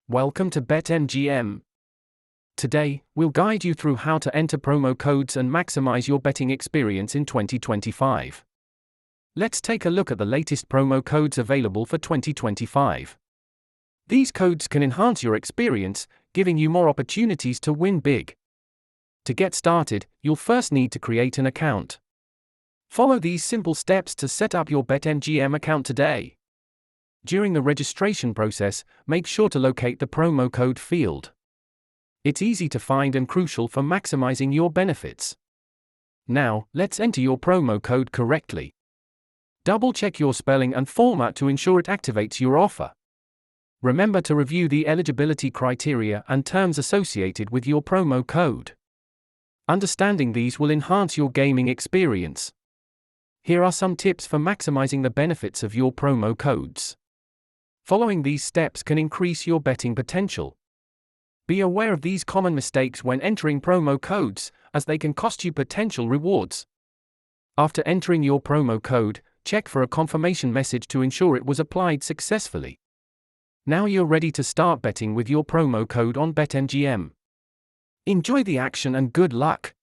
Welcome to BETMGM. Today, we'll guide you through how to enter promo codes and maximize your betting experience in 2025. Let's take a look at the latest promo codes available for 2025. These codes can enhance your experience, giving you more opportunities to win big. To get started, you'll first need to create an account. Follow these simple steps to set up your BETMGM account today. During the registration process, make sure to locate the promo code field. It's easy to find and crucial for maximizing your benefits. Now, let's enter your promo code correctly. Double-check your spelling and format to ensure it activates your offer. Remember to review the eligibility criteria and terms associated with your promo code. Understanding these will enhance your gaming experience. Here are some tips for maximizing the benefits of your promo codes. Following these steps can increase your betting potential. Be aware of these common mistakes when entering promo codes, as they can cost you potential rewards. After entering your promo code, check for a confirmation message to ensure it was applied successfully. Now you're ready to start betting with your promo code on BETMGM. Enjoy the action and good luck!